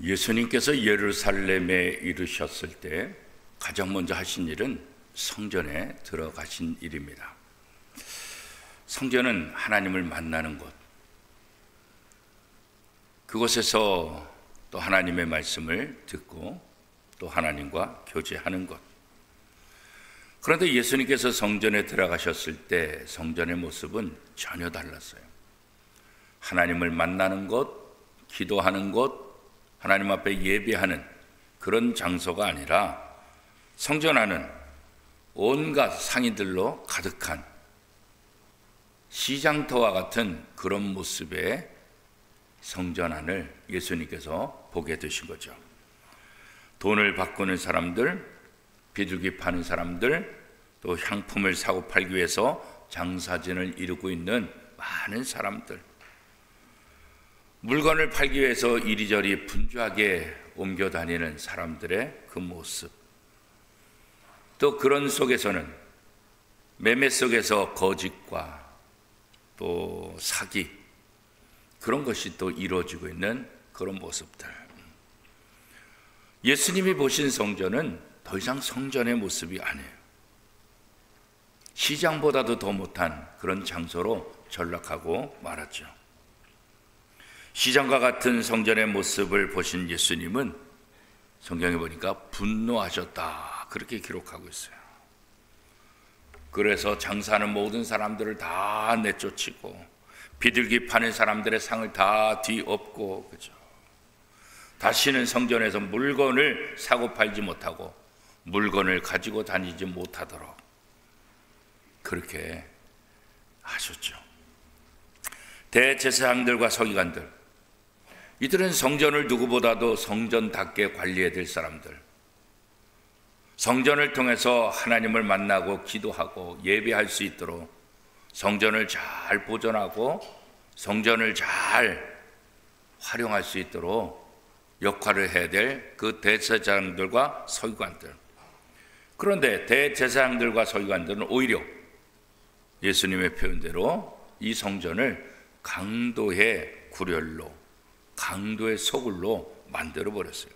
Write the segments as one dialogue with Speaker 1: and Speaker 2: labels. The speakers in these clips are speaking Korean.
Speaker 1: 예수님께서 예루살렘에 이르셨을 때 가장 먼저 하신 일은 성전에 들어가신 일입니다. 성전은 하나님을 만나는 곳, 그곳에서 또 하나님의 말씀을 듣고 또 하나님과 교제하는 것. 그런데 예수님께서 성전에 들어가셨을 때 성전의 모습은 전혀 달랐어요. 하나님을 만나는 곳, 기도하는 곳, 하나님 앞에 예배하는 그런 장소가 아니라 성전 안은 온갖 상인들로 가득한 시장터와 같은 그런 모습의 성전 안을 예수님께서 보게 되신 거죠. 돈을 바꾸는 사람들, 비둘기 파는 사람들, 또 향품을 사고 팔기 위해서 장사진을 이루고 있는 많은 사람들, 물건을 팔기 위해서 이리저리 분주하게 옮겨 다니는 사람들의 그 모습, 또 그런 속에서는 매매 속에서 거짓과 또 사기, 그런 것이 또 이루어지고 있는 그런 모습들. 예수님이 보신 성전은 더 이상 성전의 모습이 아니에요. 시장보다도 더 못한 그런 장소로 전락하고 말았죠. 시장과 같은 성전의 모습을 보신 예수님은 성경에 보니까 분노하셨다, 그렇게 기록하고 있어요. 그래서 장사하는 모든 사람들을 다 내쫓고 비둘기 파는 사람들의 상을 다 뒤엎고, 그죠? 다시는 성전에서 물건을 사고 팔지 못하고 물건을 가지고 다니지 못하도록 그렇게 하셨죠. 대제사장들과 서기관들, 이들은 성전을 누구보다도 성전답게 관리해야 될 사람들, 성전을 통해서 하나님을 만나고 기도하고 예배할 수 있도록 성전을 잘 보존하고 성전을 잘 활용할 수 있도록 역할을 해야 될 그 대제사장들과 서기관들. 그런데 대제사장들과 서기관들은 오히려 예수님의 표현대로 이 성전을 강도의 구렬로, 강도의 소굴로 만들어 버렸어요.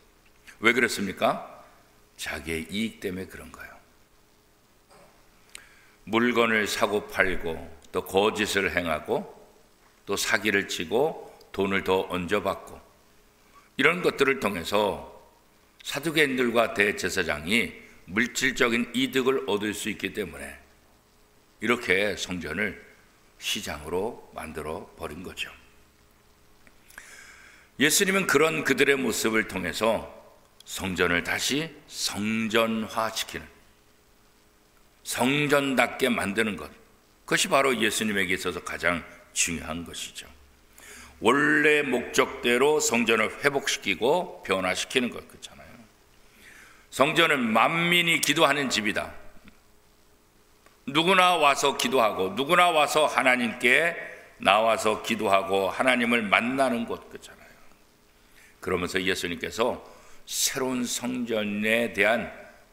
Speaker 1: 왜 그랬습니까? 자기의 이익 때문에 그런 거예요. 물건을 사고 팔고 또 거짓을 행하고 또 사기를 치고 돈을 더 얹어받고 이런 것들을 통해서 사두개인들과 대제사장이 물질적인 이득을 얻을 수 있기 때문에 이렇게 성전을 시장으로 만들어 버린 거죠. 예수님은 그런 그들의 모습을 통해서 성전을 다시 성전화시키는, 성전답게 만드는 것, 그것이 바로 예수님에게 있어서 가장 중요한 것이죠. 원래 목적대로 성전을 회복시키고 변화시키는 것, 그렇잖아요. 성전은 만민이 기도하는 집이다. 누구나 와서 기도하고 누구나 와서 하나님께 나와서 기도하고 하나님을 만나는 곳, 그렇잖아요. 그러면서 예수님께서 새로운 성전에 대한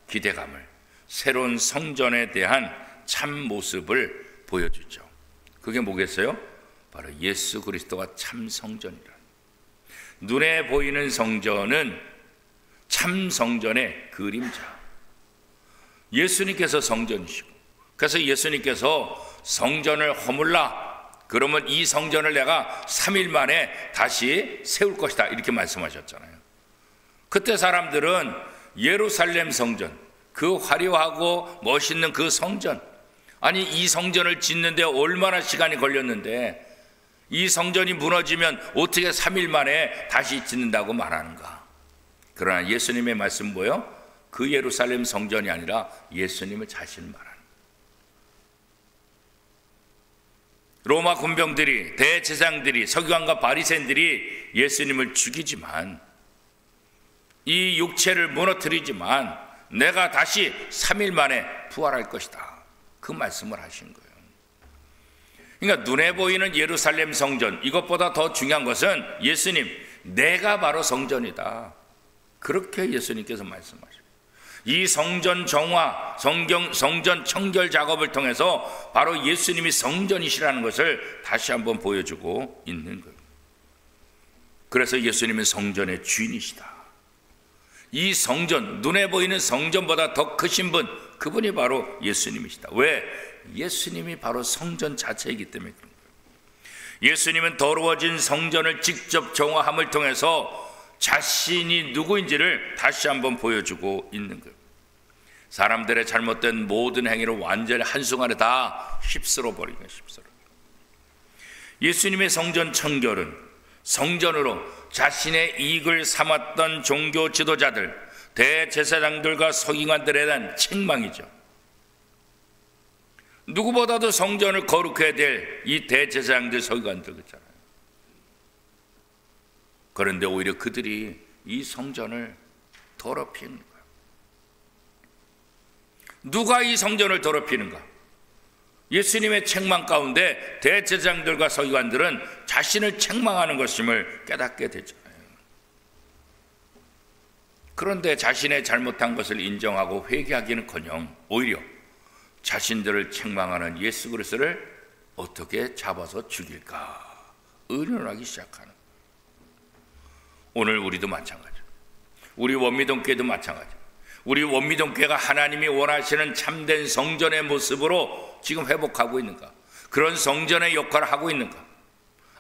Speaker 1: 기대감을, 새로운 성전에 대한 참 모습을 보여주죠. 그게 뭐겠어요? 바로 예수 그리스도가 참 성전이라. 눈에 보이는 성전은 참 성전의 그림자. 예수님께서 성전이시고, 그래서 예수님께서 성전을 허물라, 그러면 이 성전을 내가 3일 만에 다시 세울 것이다, 이렇게 말씀하셨잖아요. 그때 사람들은 예루살렘 성전, 그 화려하고 멋있는 그 성전, 아니 이 성전을 짓는데 얼마나 시간이 걸렸는데 이 성전이 무너지면 어떻게 3일 만에 다시 짓는다고 말하는가. 그러나 예수님의 말씀 뭐예요? 그 예루살렘 성전이 아니라 예수님을 자신을 말하는. 로마 군병들이, 대제사장들이, 서기관과 바리새인들이 예수님을 죽이지만, 이 육체를 무너뜨리지만 내가 다시 3일 만에 부활할 것이다, 그 말씀을 하신 거예요. 그러니까 눈에 보이는 예루살렘 성전, 이것보다 더 중요한 것은 예수님, 내가 바로 성전이다, 그렇게 예수님께서 말씀하십니다. 이 성전 정화, 성전 청결 작업을 통해서 바로 예수님이 성전이시라는 것을 다시 한번 보여주고 있는 거예요. 그래서 예수님은 성전의 주인이시다. 이 성전, 눈에 보이는 성전보다 더 크신 분, 그분이 바로 예수님이시다. 왜? 예수님이 바로 성전 자체이기 때문에 그런 거예요. 예수님은 더러워진 성전을 직접 정화함을 통해서 자신이 누구인지를 다시 한번 보여주고 있는 거예요. 사람들의 잘못된 모든 행위를 완전히 한순간에 다 휩쓸어 버리는 거예요. 예수님의 성전 청결은 성전으로 자신의 이익을 삼았던 종교 지도자들, 대제사장들과 서기관들에 대한 책망이죠. 누구보다도 성전을 거룩해야 될 이 대제사장들, 서기관들 그렇잖아요. 그런데 오히려 그들이 이 성전을 더럽히는 거예요. 누가 이 성전을 더럽히는가? 예수님의 책망 가운데 대제사장들과 서기관들은 자신을 책망하는 것임을 깨닫게 되잖아요. 그런데 자신의 잘못한 것을 인정하고 회개하기는커녕 오히려 자신들을 책망하는 예수 그리스도를 어떻게 잡아서 죽일까 의논하기 시작하는 거예요. 오늘 우리도 마찬가지예요. 우리 원미동교회도 마찬가지예요. 우리 원미동교회가 하나님이 원하시는 참된 성전의 모습으로 지금 회복하고 있는가? 그런 성전의 역할을 하고 있는가?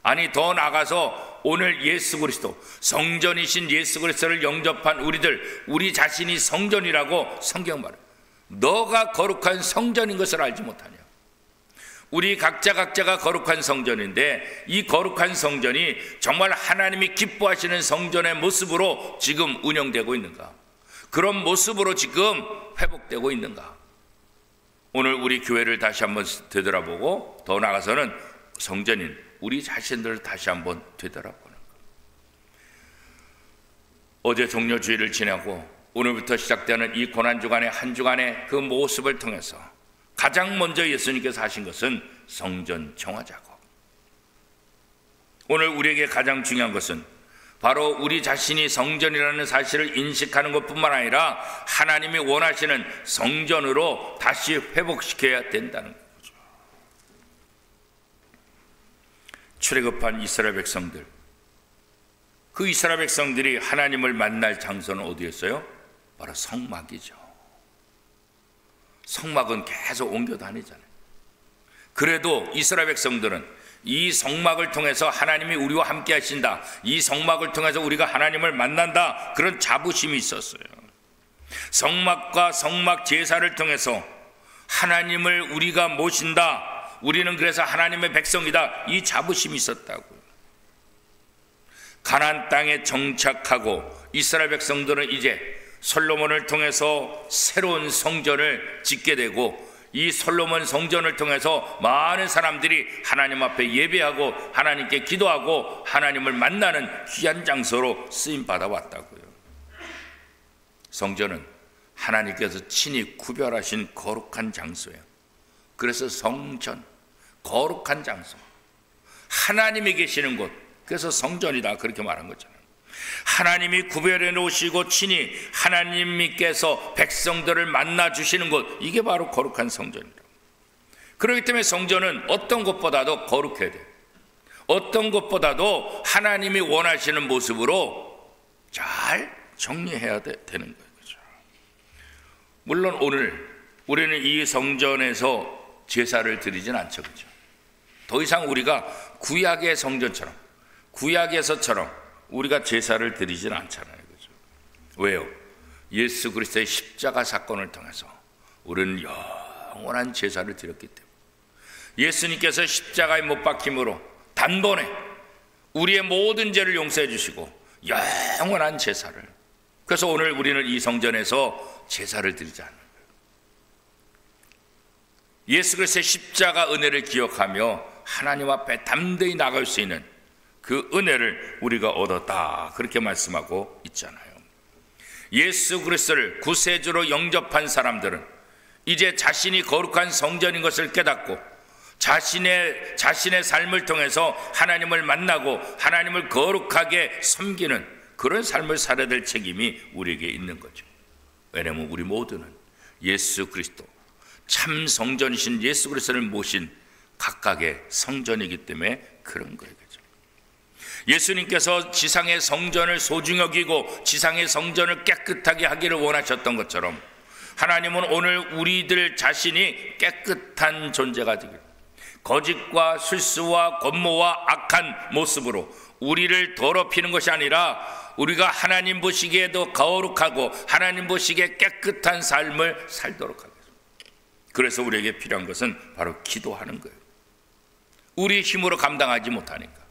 Speaker 1: 아니 더 나아가서 오늘 예수 그리스도, 성전이신 예수 그리스도를 영접한 우리들, 우리 자신이 성전이라고 성경 말해요. 너가 거룩한 성전인 것을 알지 못하냐? 우리 각자가 거룩한 성전인데 이 거룩한 성전이 정말 하나님이 기뻐하시는 성전의 모습으로 지금 운영되고 있는가? 그런 모습으로 지금 회복되고 있는가? 오늘 우리 교회를 다시 한번 되돌아보고 더 나아가서는 성전인 우리 자신들을 다시 한번 되돌아보는 것. 어제 종료주일을 지나고 오늘부터 시작되는 이 고난주간의 한 주간의 그 모습을 통해서 가장 먼저 예수님께서 하신 것은 성전 정화 작업. 오늘 우리에게 가장 중요한 것은 바로 우리 자신이 성전이라는 사실을 인식하는 것뿐만 아니라 하나님이 원하시는 성전으로 다시 회복시켜야 된다는 거죠. 출애굽한 이스라엘 백성들, 그 이스라엘 백성들이 하나님을 만날 장소는 어디였어요? 바로 성막이죠. 성막은 계속 옮겨 다니잖아요. 그래도 이스라엘 백성들은 이 성막을 통해서 하나님이 우리와 함께 하신다, 이 성막을 통해서 우리가 하나님을 만난다, 그런 자부심이 있었어요. 성막과 성막 제사를 통해서 하나님을 우리가 모신다, 우리는 그래서 하나님의 백성이다, 이 자부심이 있었다고요. 가나안 땅에 정착하고 이스라엘 백성들은 이제 솔로몬을 통해서 새로운 성전을 짓게 되고 이 솔로몬 성전을 통해서 많은 사람들이 하나님 앞에 예배하고 하나님께 기도하고 하나님을 만나는 귀한 장소로 쓰임받아 왔다고요. 성전은 하나님께서 친히 구별하신 거룩한 장소예요. 그래서 성전, 거룩한 장소, 하나님이 계시는 곳, 그래서 성전이다 그렇게 말한 거잖아요. 하나님이 구별해 놓으시고 친히 하나님께서 백성들을 만나 주시는 곳, 이게 바로 거룩한 성전이다. 그렇기 때문에 성전은 어떤 것보다도 거룩해야 돼요. 어떤 것보다도 하나님이 원하시는 모습으로 잘 정리해야 되는 거예요. 그렇죠? 물론 오늘 우리는 이 성전에서 제사를 드리진 않죠. 그렇죠? 더 이상 우리가 구약의 성전처럼, 구약에서처럼 우리가 제사를 드리진 않잖아요. 그렇죠? 왜요? 예수 그리스도의 십자가 사건을 통해서 우리는 영원한 제사를 드렸기 때문에, 예수님께서 십자가에 못 박힘으로 단번에 우리의 모든 죄를 용서해 주시고 영원한 제사를, 그래서 오늘 우리는 이 성전에서 제사를 드리지 않는 거예요. 예수 그리스도의 십자가 은혜를 기억하며 하나님 앞에 담대히 나갈 수 있는 그 은혜를 우리가 얻었다, 그렇게 말씀하고 있잖아요. 예수 그리스도를 구세주로 영접한 사람들은 이제 자신이 거룩한 성전인 것을 깨닫고 자신의 삶을 통해서 하나님을 만나고 하나님을 거룩하게 섬기는 그런 삶을 살아야 될 책임이 우리에게 있는 거죠. 왜냐하면 우리 모두는 예수 그리스도, 참 성전이신 예수 그리스도를 모신 각각의 성전이기 때문에 그런 거예요. 예수님께서 지상의 성전을 소중히 여기고 지상의 성전을 깨끗하게 하기를 원하셨던 것처럼 하나님은 오늘 우리들 자신이 깨끗한 존재가 되길, 거짓과 실수와 권모와 악한 모습으로 우리를 더럽히는 것이 아니라 우리가 하나님 보시기에도 거룩하고 하나님 보시기에 깨끗한 삶을 살도록 하겠습니다. 그래서 우리에게 필요한 것은 바로 기도하는 거예요. 우리 힘으로 감당하지 못하니까.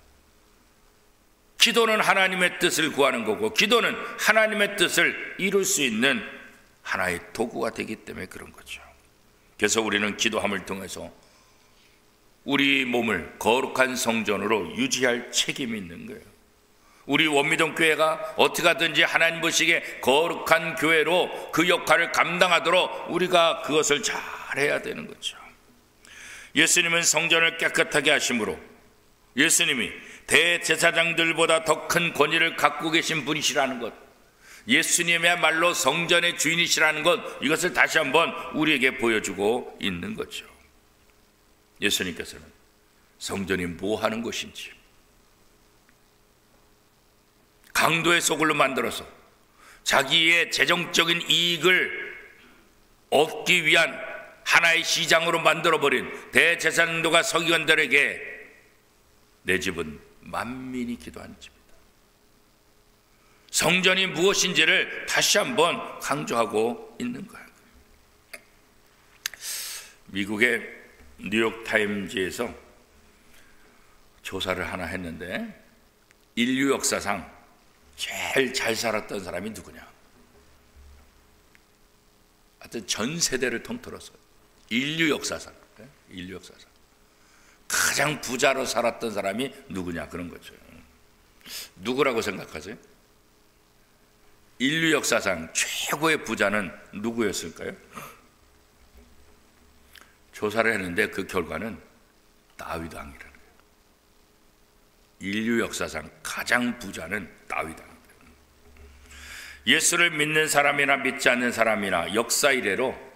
Speaker 1: 기도는 하나님의 뜻을 구하는 거고, 기도는 하나님의 뜻을 이룰 수 있는 하나의 도구가 되기 때문에 그런 거죠. 그래서 우리는 기도함을 통해서 우리 몸을 거룩한 성전으로 유지할 책임이 있는 거예요. 우리 원미동 교회가 어떻게 하든지 하나님 보시기에 거룩한 교회로 그 역할을 감당하도록 우리가 그것을 잘 해야 되는 거죠. 예수님은 성전을 깨끗하게 하심으로 예수님이 대제사장들보다 더 큰 권위를 갖고 계신 분이시라는 것, 예수님이야말로 성전의 주인이시라는 것, 이것을 다시 한번 우리에게 보여주고 있는 거죠. 예수님께서는 성전이 뭐 하는 것인지, 강도의 소굴로 만들어서 자기의 재정적인 이익을 얻기 위한 하나의 시장으로 만들어버린 대제사장들과 서기관들에게 내 집은 만민이 기도하는 집이다. 성전이 무엇인지를 다시 한번 강조하고 있는 거예요. 미국의 뉴욕타임즈에서 조사를 하나 했는데 인류 역사상 제일 잘 살았던 사람이 누구냐? 하여튼 전 세대를 통틀어서 인류 역사상 가장 부자로 살았던 사람이 누구냐, 그런 거죠. 누구라고 생각하세요? 인류 역사상 최고의 부자는 누구였을까요? 조사를 했는데 그 결과는 다윗 왕이라는 거예요. 인류 역사상 가장 부자는 다윗 왕입니다. 예수를 믿는 사람이나 믿지 않는 사람이나 역사 이래로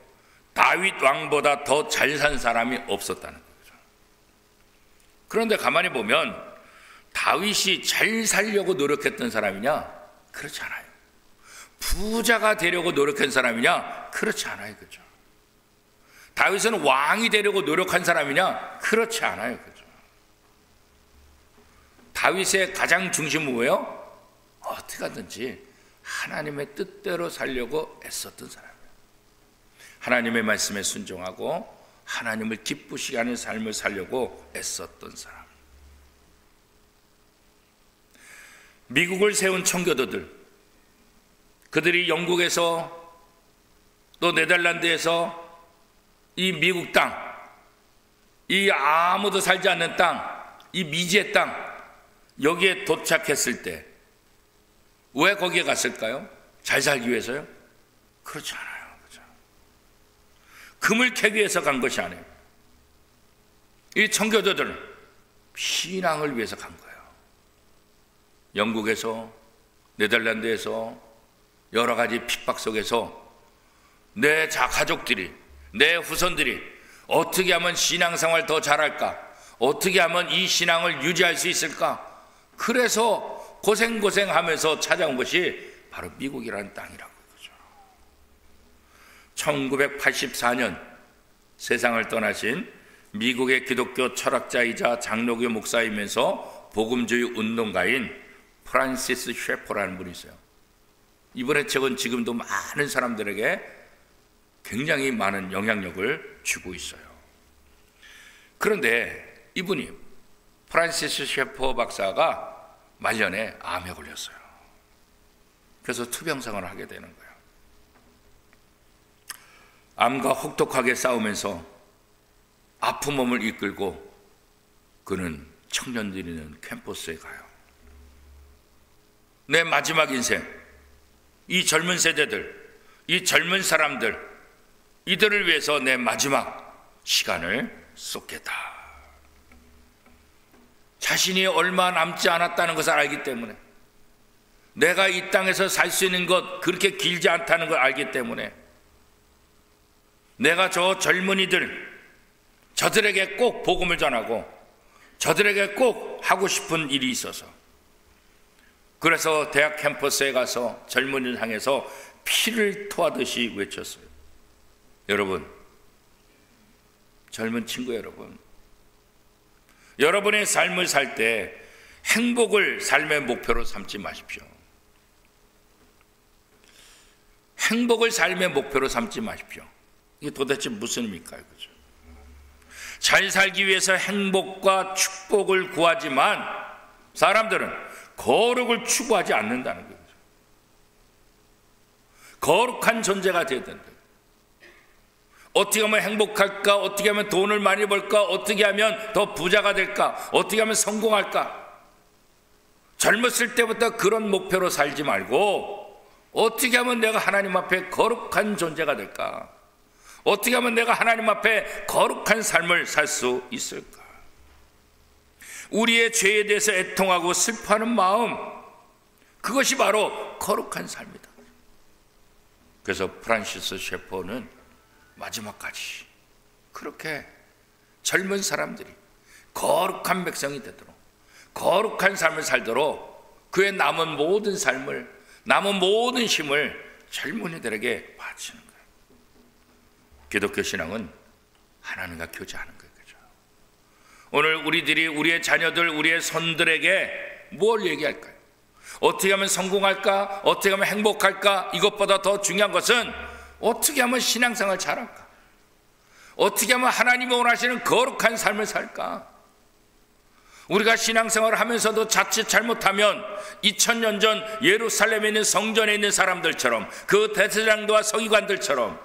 Speaker 1: 다윗 왕보다 더 잘 산 사람이 없었다는 거죠. 그런데 가만히 보면 다윗이 잘 살려고 노력했던 사람이냐? 그렇지 않아요. 부자가 되려고 노력한 사람이냐? 그렇지 않아요. 그죠? 다윗은 왕이 되려고 노력한 사람이냐? 그렇지 않아요. 그죠? 다윗의 가장 중심은 뭐예요? 어떻게 하든지 하나님의 뜻대로 살려고 애썼던 사람이에요. 하나님의 말씀에 순종하고 하나님을 기쁘시게 하는 삶을 살려고 애썼던 사람. 미국을 세운 청교도들, 그들이 영국에서 또 네덜란드에서 이 미국 땅, 이 아무도 살지 않는 땅, 이 미지의 땅, 여기에 도착했을 때 왜 거기에 갔을까요? 잘 살기 위해서요? 그렇지 않아요. 그렇죠? 금을 캐기 위해서 간 것이 아니에요. 이 청교도들은 신앙을 위해서 간 거예요. 영국에서, 네덜란드에서 여러 가지 핍박 속에서 내 가족들이, 내 후손들이 어떻게 하면 신앙생활 더 잘할까? 어떻게 하면 이 신앙을 유지할 수 있을까? 그래서 고생하면서 찾아온 것이 바로 미국이라는 땅이라고 그러죠. 1984년 세상을 떠나신 미국의 기독교 철학자이자 장로교 목사이면서 복음주의 운동가인 프란시스 셰퍼라는 분이 있어요. 이분의 책은 지금도 많은 사람들에게 굉장히 많은 영향력을 주고 있어요. 그런데 이분이, 프란시스 셰퍼 박사가 말년에 암에 걸렸어요. 그래서 투병생활을 하게 되는 거예요. 암과 혹독하게 싸우면서 아픈 몸을 이끌고 그는 청년들이 있는 캠퍼스에 가요. 내 마지막 인생, 이 젊은 세대들, 이 젊은 사람들, 이들을 위해서 내 마지막 시간을 쏟겠다. 자신이 얼마 남지 않았다는 것을 알기 때문에, 내가 이 땅에서 살 수 있는 것 그렇게 길지 않다는 걸 알기 때문에, 내가 저 젊은이들, 저들에게 꼭 복음을 전하고 저들에게 꼭 하고 싶은 일이 있어서 그래서 대학 캠퍼스에 가서 젊은이를 향해서 피를 토하듯이 외쳤어요. 여러분, 젊은 친구 여러분, 여러분의 삶을 살 때 행복을 삶의 목표로 삼지 마십시오. 행복을 삶의 목표로 삼지 마십시오. 이게 도대체 무슨 의미일까요? 그죠? 잘 살기 위해서 행복과 축복을 구하지만 사람들은 거룩을 추구하지 않는다는 거죠. 거룩한 존재가 되어야 된다. 어떻게 하면 행복할까? 어떻게 하면 돈을 많이 벌까? 어떻게 하면 더 부자가 될까? 어떻게 하면 성공할까? 젊었을 때부터 그런 목표로 살지 말고 어떻게 하면 내가 하나님 앞에 거룩한 존재가 될까? 어떻게 하면 내가 하나님 앞에 거룩한 삶을 살 수 있을까? 우리의 죄에 대해서 애통하고 슬퍼하는 마음, 그것이 바로 거룩한 삶이다. 그래서 프란시스 셰퍼는 마지막까지 그렇게 젊은 사람들이 거룩한 백성이 되도록, 거룩한 삶을 살도록 그의 남은 모든 삶을, 남은 모든 힘을 젊은이들에게 바치는 거예요. 기독교 신앙은 하나님과 교제하는 거예요. 그죠? 오늘 우리들이 우리의 자녀들, 우리의 손들에게 뭘 얘기할까요? 어떻게 하면 성공할까? 어떻게 하면 행복할까? 이것보다 더 중요한 것은 어떻게 하면 신앙생활 잘할까? 어떻게 하면 하나님이 원하시는 거룩한 삶을 살까? 우리가 신앙생활을 하면서도 자칫 잘못하면 2000년 전 예루살렘에 있는 성전에 있는 사람들처럼, 그 대제사장들과 서기관들처럼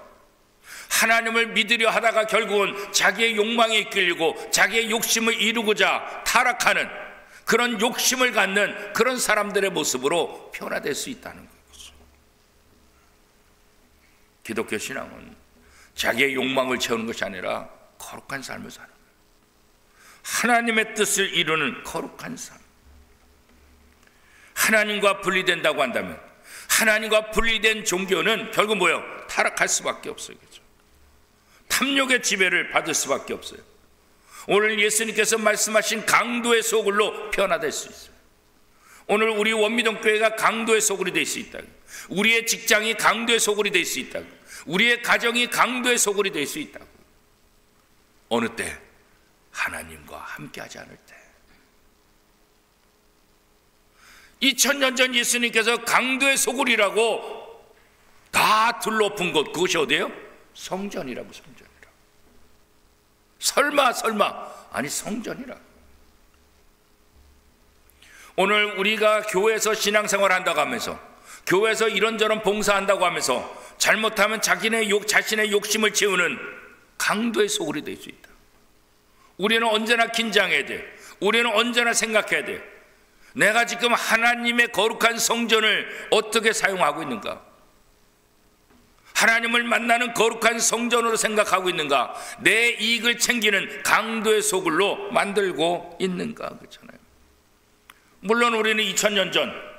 Speaker 1: 하나님을 믿으려 하다가 결국은 자기의 욕망에 이끌리고 자기의 욕심을 이루고자 타락하는 그런 욕심을 갖는 그런 사람들의 모습으로 변화될 수 있다는 거죠. 기독교 신앙은 자기의 욕망을 채우는 것이 아니라 거룩한 삶을 사는 거예요. 하나님의 뜻을 이루는 거룩한 삶. 하나님과 분리된다고 한다면, 하나님과 분리된 종교는 결국 뭐예요? 타락할 수밖에 없어요. 그렇죠? 탐욕의 지배를 받을 수밖에 없어요. 오늘 예수님께서 말씀하신 강도의 소굴로 변화될 수 있어요. 오늘 우리 원미동교회가 강도의 소굴이 될 수 있다. 우리의 직장이 강도의 소굴이 될 수 있다. 우리의 가정이 강도의 소굴이 될 수 있다. 어느 때? 하나님과 함께하지 않을 때. 2000년 전 예수님께서 강도의 소굴이라고 다 둘러엎은 곳, 그것이 어디예요? 성전이라고. 성전이라고. 설마 아니 성전이라고. 오늘 우리가 교회에서 신앙생활 한다고 하면서, 교회에서 이런저런 봉사한다고 하면서 잘못하면 자신의 욕심을 채우는 강도의 소굴이 될 수 있다. 우리는 언제나 긴장해야 돼. 우리는 언제나 생각해야 돼. 내가 지금 하나님의 거룩한 성전을 어떻게 사용하고 있는가? 하나님을 만나는 거룩한 성전으로 생각하고 있는가? 내 이익을 챙기는 강도의 소굴로 만들고 있는가? 그렇잖아요. 물론 우리는 2000년 전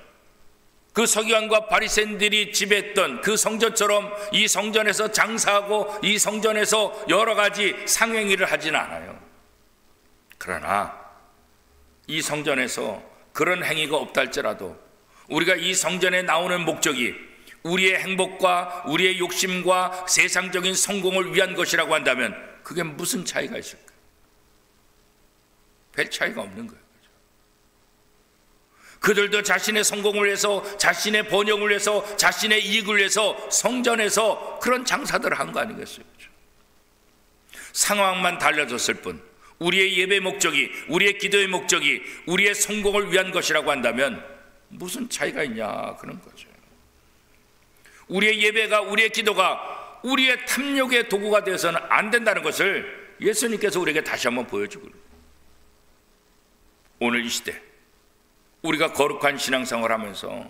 Speaker 1: 그 서기관과 바리새인들이 지배했던 그 성전처럼 이 성전에서 장사하고 이 성전에서 여러 가지 상행위를 하지는 않아요. 그러나 이 성전에서 그런 행위가 없다 할지라도 우리가 이 성전에 나오는 목적이 우리의 행복과 우리의 욕심과 세상적인 성공을 위한 것이라고 한다면 그게 무슨 차이가 있을까? 별 차이가 없는 거예요. 그들도 자신의 성공을 위해서, 자신의 번영을 위해서, 자신의 이익을 위해서 성전에서 그런 장사들을 한 거 아니겠어요? 상황만 달라졌을 뿐 우리의 예배 목적이, 우리의 기도의 목적이 우리의 성공을 위한 것이라고 한다면 무슨 차이가 있냐 그런 거죠. 우리의 예배가, 우리의 기도가 우리의 탐욕의 도구가 되어서는 안 된다는 것을 예수님께서 우리에게 다시 한번 보여주고, 오늘 이 시대 우리가 거룩한 신앙생활을 하면서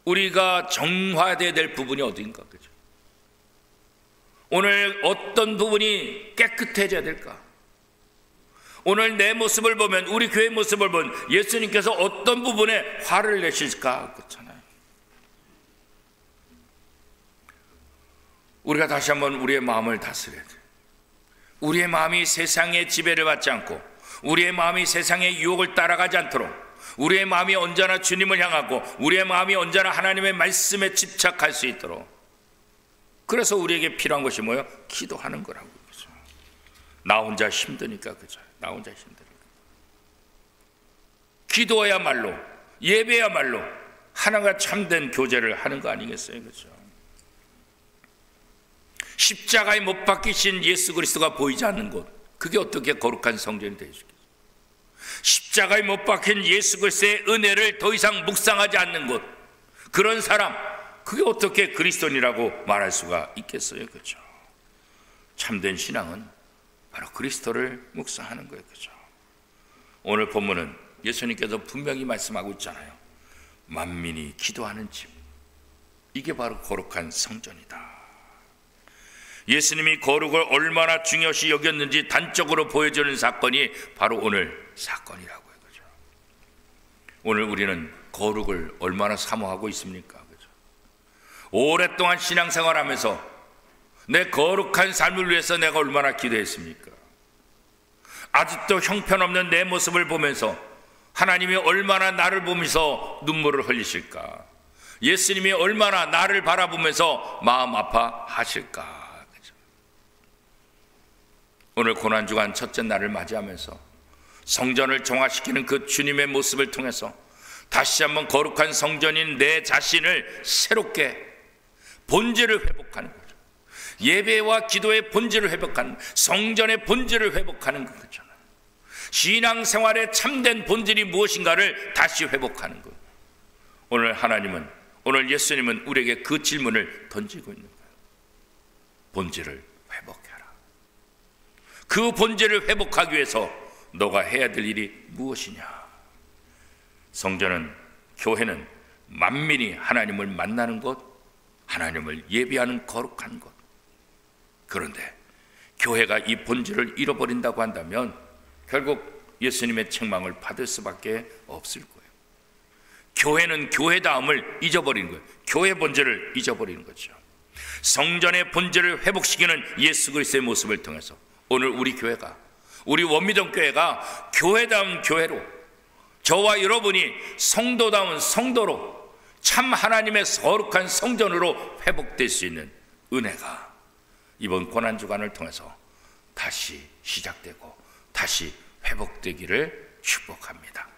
Speaker 1: 우리가 정화되어야 될 부분이 어디인가? 그죠? 오늘 어떤 부분이 깨끗해져야 될까? 오늘 내 모습을 보면, 우리 교회 모습을 보면 예수님께서 어떤 부분에 화를 내실까? 그렇잖아요. 우리가 다시 한번 우리의 마음을 다스려야 돼. 우리의 마음이 세상의 지배를 받지 않고, 우리의 마음이 세상의 유혹을 따라가지 않도록, 우리의 마음이 언제나 주님을 향하고 우리의 마음이 언제나 하나님의 말씀에 집착할 수 있도록, 그래서 우리에게 필요한 것이 뭐예요? 기도하는 거라고. 그죠? 나 혼자 힘드니까. 그죠? 나 혼자 힘드니까. 기도야말로, 예배야말로 하나가 참된 교제를 하는 거 아니겠어요? 그죠? 십자가에 못 박히신 예수 그리스도가 보이지 않는 곳, 그게 어떻게 거룩한 성전이 되어 있겠어요? 십자가에 못 박힌 예수 그리스도의 은혜를 더 이상 묵상하지 않는 곳, 그런 사람, 그게 어떻게 그리스도인이라고 말할 수가 있겠어요? 그렇죠? 참된 신앙은 바로 그리스도를 묵상하는 거예요. 그렇죠? 오늘 본문은 예수님께서 분명히 말씀하고 있잖아요. 만민이 기도하는 집, 이게 바로 거룩한 성전이다. 예수님이 거룩을 얼마나 중요시 여겼는지 단적으로 보여주는 사건이 바로 오늘 사건이라고요. 그죠? 오늘 우리는 거룩을 얼마나 사모하고 있습니까? 그죠? 오랫동안 신앙생활하면서 내 거룩한 삶을 위해서 내가 얼마나 기도했습니까? 아직도 형편없는 내 모습을 보면서 하나님이 얼마나 나를 보면서 눈물을 흘리실까? 예수님이 얼마나 나를 바라보면서 마음 아파하실까? 오늘 고난주간 첫째 날을 맞이하면서 성전을 정화시키는 그 주님의 모습을 통해서 다시 한번 거룩한 성전인 내 자신을 새롭게 본질을 회복하는 거죠. 예배와 기도의 본질을 회복하는, 성전의 본질을 회복하는 거잖아요. 신앙생활의 참된 본질이 무엇인가를 다시 회복하는 거예요. 오늘 하나님은, 오늘 예수님은 우리에게 그 질문을 던지고 있는 거예요. 본질을 회복해라. 그 본질을 회복하기 위해서 너가 해야 될 일이 무엇이냐? 성전은, 교회는 만민이 하나님을 만나는 곳, 하나님을 예배하는 거룩한 곳. 그런데 교회가 이 본질을 잃어버린다고 한다면 결국 예수님의 책망을 받을 수밖에 없을 거예요. 교회는 교회다움을 잊어버리는 거예요. 교회 본질을 잊어버리는 거죠. 성전의 본질을 회복시키는 예수 그리스도의 모습을 통해서 오늘 우리 교회가, 우리 원미동 교회가 교회다운 교회로, 저와 여러분이 성도다운 성도로, 참 하나님의 거룩한 성전으로 회복될 수 있는 은혜가 이번 고난주간을 통해서 다시 시작되고 다시 회복되기를 축복합니다.